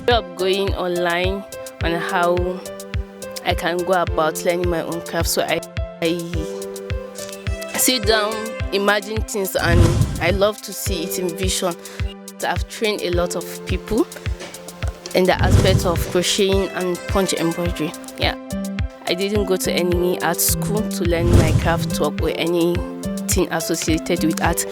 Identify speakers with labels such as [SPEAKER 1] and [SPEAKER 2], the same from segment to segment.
[SPEAKER 1] grew up going online on how I can go about learning my own craft. So I sit down, imagine things, and I love to see it in vision. I've trained a lot of people in the aspect of crocheting and punch embroidery. Yeah, I didn't go to any art school to learn my craft work or anything associated with art.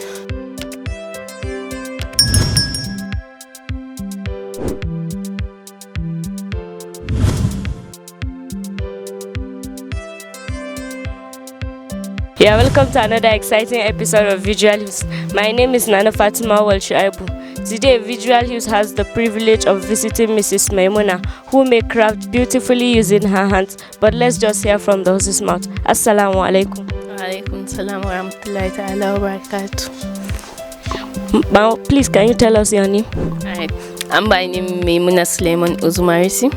[SPEAKER 2] Yeah, welcome to another exciting episode of Visual Hues. My name is Nana Fatima Walshuaibu. Today, Visual Hues has the privilege of visiting Mrs. Maimuna, who may craft beautifully using her hands. But let's just hear from the horse's mouth. Assalamu alaikum.
[SPEAKER 1] Alaikum salam wa rahmatullahi ta'ala wa barakatuh.
[SPEAKER 2] Please, can you tell us your name?
[SPEAKER 1] Alright, I'm by name Maimuna Suleiman Uzumarisi.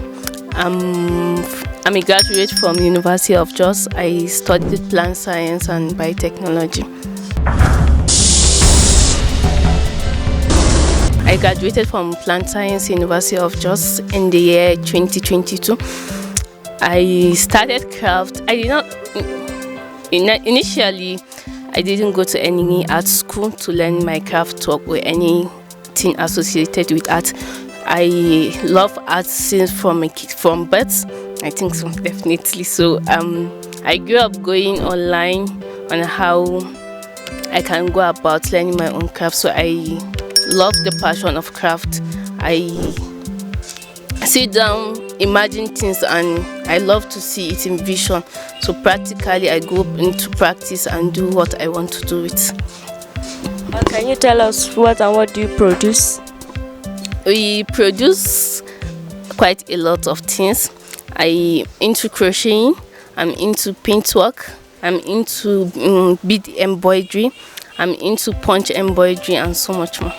[SPEAKER 1] I'm a graduate from University of Jos. I studied plant science and biotechnology. I graduated from plant science University of Jos in the year 2022. I started craft. I did not initially. I didn't go to any art school to learn my craft work or anything associated with art. I love art since from birth. I think so, definitely. So I grew up going online on how I can go about learning my own craft. So I love the passion of craft. I sit down, imagine things, and I love to see it in vision. So practically I go into practice and do what I want to do with.
[SPEAKER 2] Can you tell us what do you produce?
[SPEAKER 1] We produce quite a lot of things. I'm into crocheting, I'm into paintwork, I'm into bead embroidery, I'm into punch embroidery, and so much more.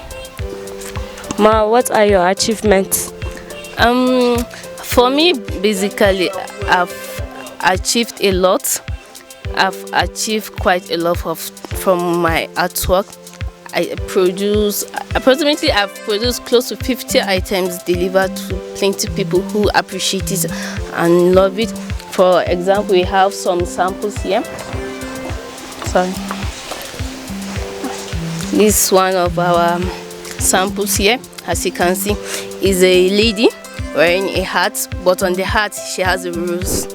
[SPEAKER 2] Ma, what are your achievements?
[SPEAKER 1] For me, basically, I've achieved a lot. I've achieved quite a lot from my artwork. I've produced close to 50 items delivered to plenty of people who appreciate it and love it. For example, we have some samples here. Sorry. This is one of our samples here. As you can see, is a lady wearing a hat, but on the hat she has a rose.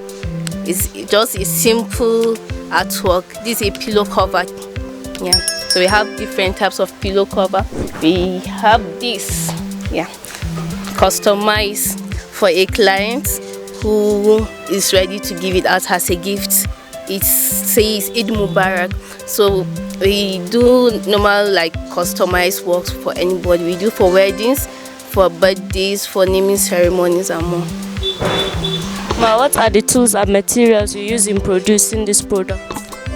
[SPEAKER 1] It's just a simple artwork. This is a pillow cover. Yeah. So we have different types of pillow cover. We have this, customized for a client who is ready to give it out as a gift. It says Eid Mubarak. So we do normal customized works for anybody. We do for weddings, for birthdays, for naming ceremonies, and more.
[SPEAKER 2] Ma, what are the tools and materials you use in producing this product?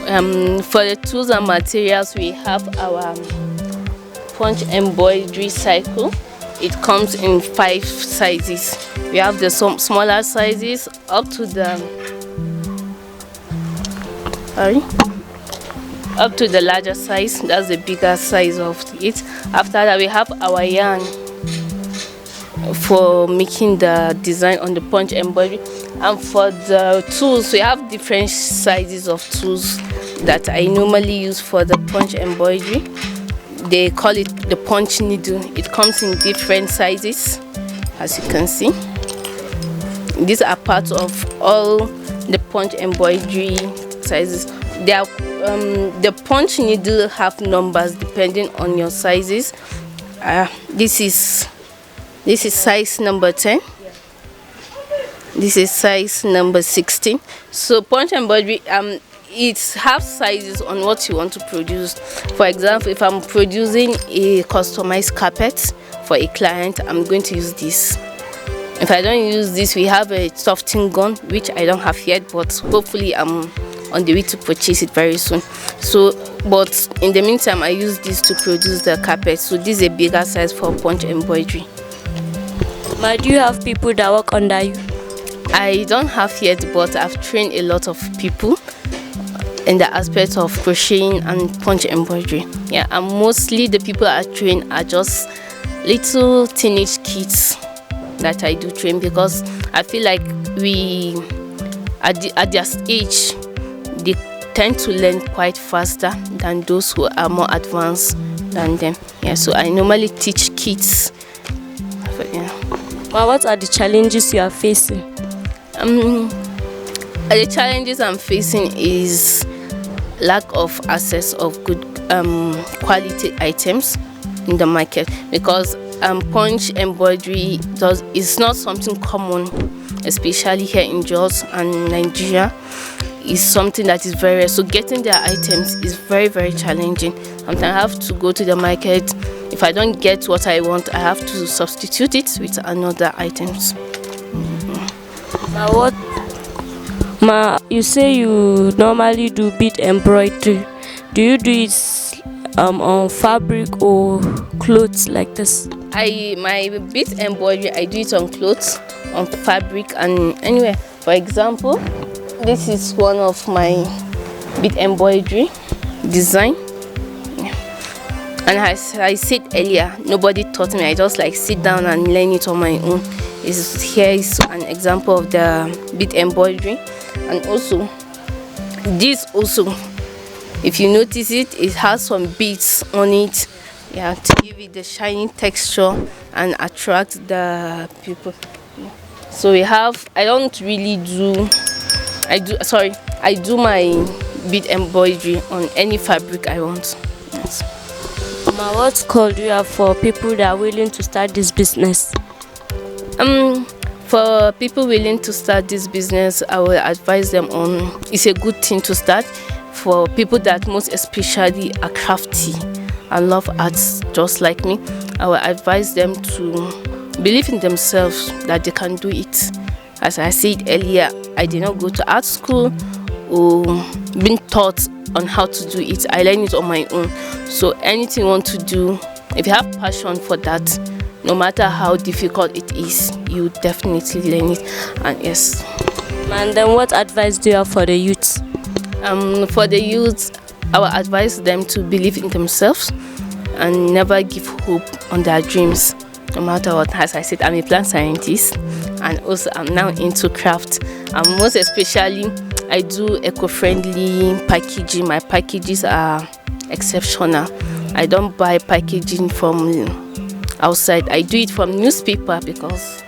[SPEAKER 1] For the tools and materials, we have our punch embroidery cycle. It comes in 5 sizes. We have the smaller sizes up to the larger size. That's the bigger size of it. After that, we have our yarn for making the design on the punch embroidery. And for the tools, we have different sizes of tools that I normally use for the punch embroidery. They call it the punch needle. It comes in different sizes, as you can see. These are part of all the punch embroidery sizes. They are, the punch needle have numbers depending on your sizes. This is size number 10. This is size number 16. So punch embroidery, it has sizes on what you want to produce. For example, if I'm producing a customized carpet for a client, I'm going to use this. If I don't use this, we have a softening gun, which I don't have yet, but hopefully I'm on the way to purchase it very soon. So, but in the meantime, I use this to produce the carpet. So this is a bigger size for punch embroidery.
[SPEAKER 2] Ma, do you have people that work under you?
[SPEAKER 1] I don't have yet, but I've trained a lot of people in the aspect of crocheting and punch embroidery. Yeah, and mostly the people I train are just little teenage kids that I do train, because I feel like we at their age they tend to learn quite faster than those who are more advanced than them. Yeah, so I normally teach kids. But, yeah.
[SPEAKER 2] Well, what are the challenges you are facing?
[SPEAKER 1] The challenges I'm facing is lack of access of good quality items in the market, because punch embroidery is not something common, especially here in Jos and Nigeria. Is something that is very rare. So getting their items is very, very challenging. Sometimes I have to go to the market. If I don't get what I want, I have to substitute it with another items.
[SPEAKER 2] You say you normally do bead embroidery. Do you do it on fabric or clothes like this?
[SPEAKER 1] My bead embroidery, I do it on clothes, on fabric, and anywhere. For example, this is one of my bead embroidery design. And as I said earlier, nobody taught me. I just like sit down and learn it on my own. Here is an example of the bead embroidery. And also, this also, if you notice it, it has some beads on it, yeah, to give it the shiny texture and attract the people. So I do my bead embroidery on any fabric I want. Yes.
[SPEAKER 2] What call do you have for people that are willing to start this business?
[SPEAKER 1] For people willing to start this business, I will advise them on it's a good thing to start. For people that most especially are crafty and love arts just like me, I will advise them to believe in themselves that they can do it. As I said earlier, I did not go to art school or been taught on how to do it. I learned it on my own. So anything you want to do, if you have passion for that, no matter how difficult it is, you definitely learn it. And yes.
[SPEAKER 2] And then what advice do you have for the youth?
[SPEAKER 1] For the youth, I will advise them to believe in themselves and never give hope on their dreams, no matter what. As I said, I'm a plant scientist, and also I'm now into craft. And most especially, I do eco-friendly packaging. My packages are exceptional. I don't buy packaging from outside. I do it from newspaper, because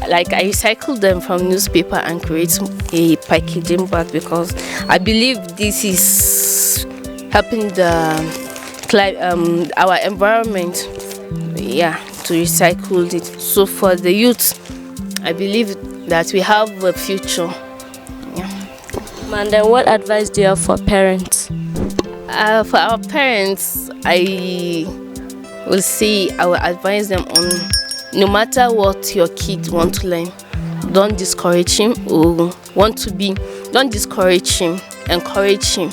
[SPEAKER 1] like I recycle them from newspaper and create a packaging bag, because I believe this is helping our environment, to recycle it. So for the youth, I believe that we have a future.
[SPEAKER 2] And then what advice do you have for parents?
[SPEAKER 1] For our parents, I will say I will advise them on, no matter what your kid want to learn, don't discourage him or don't discourage him, encourage him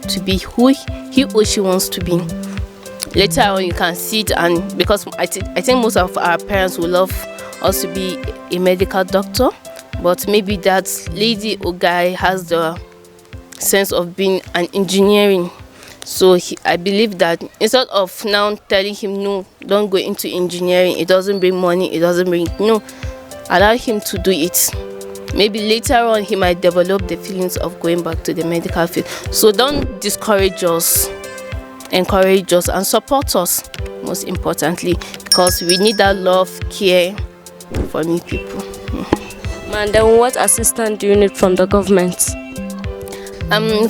[SPEAKER 1] to be who he or she wants to be. Later on you can see it, and because I think most of our parents will love us to be a medical doctor, but maybe that lady or guy has the sense of being an engineering. So I believe that instead of now telling him, no, don't go into engineering, it doesn't bring money, allow him to do it. Maybe later on he might develop the feelings of going back to the medical field. So don't discourage us, encourage us and support us, most importantly, because we need that love, care for new people.
[SPEAKER 2] And then what assistance do you need from the government?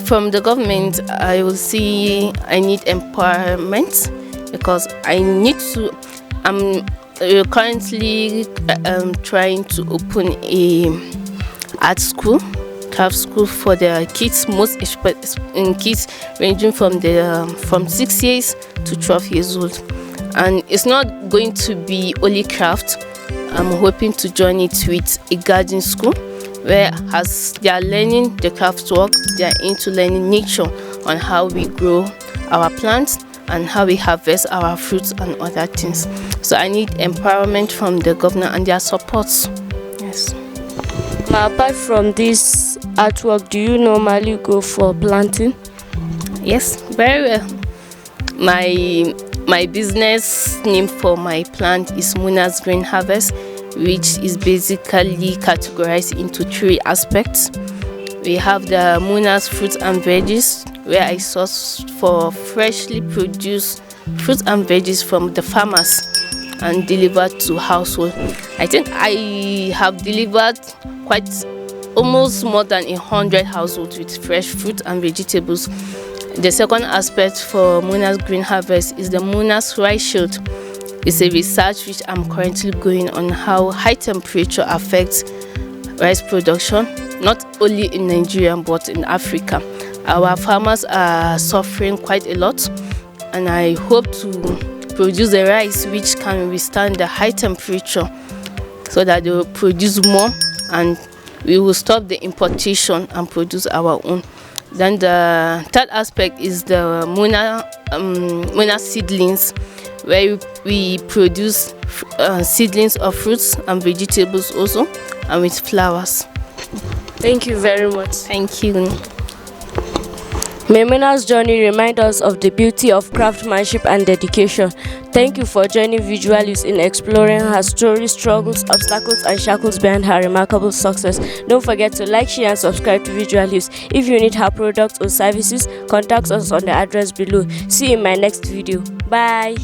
[SPEAKER 1] From the government, I will see I need empowerment, because I'm currently trying to open a art school, craft school for the kids, kids ranging from 6 years to 12 years old. And it's not going to be only craft. I'm hoping to join it with a garden school, where as they are learning the craft work, they are into learning nature, on how we grow our plants and how we harvest our fruits and other things. So I need empowerment from the government and their supports. Yes.
[SPEAKER 2] Now, apart from this artwork, do you normally go for planting?
[SPEAKER 1] Yes, very well. My My business name for my plant is Muna's Green Harvest, which is basically categorized into 3 aspects. We have the Muna's fruits and veggies, where I source for freshly produced fruits and veggies from the farmers and delivered to household. I think I have delivered almost more than 100 households with fresh fruit and vegetables. The second aspect for Muna's Green Harvest is the Muna's Rice Shield. It's a research which I'm currently going on how high temperature affects rice production, not only in Nigeria but in Africa. Our farmers are suffering quite a lot, and I hope to produce a rice which can withstand the high temperature so that they will produce more and we will stop the importation and produce our own. Then the third aspect is the Muna seedlings, where we produce seedlings of fruits and vegetables also, and with flowers.
[SPEAKER 2] Thank you very much.
[SPEAKER 1] Thank you.
[SPEAKER 2] Maimuna's journey reminds us of the beauty of craftsmanship and dedication. Thank you for joining Visual Hues in exploring her story, struggles, obstacles, and shackles behind her remarkable success. Don't forget to like, share, and subscribe to Visual Hues. If you need her products or services, contact us on the address below. See you in my next video. Bye.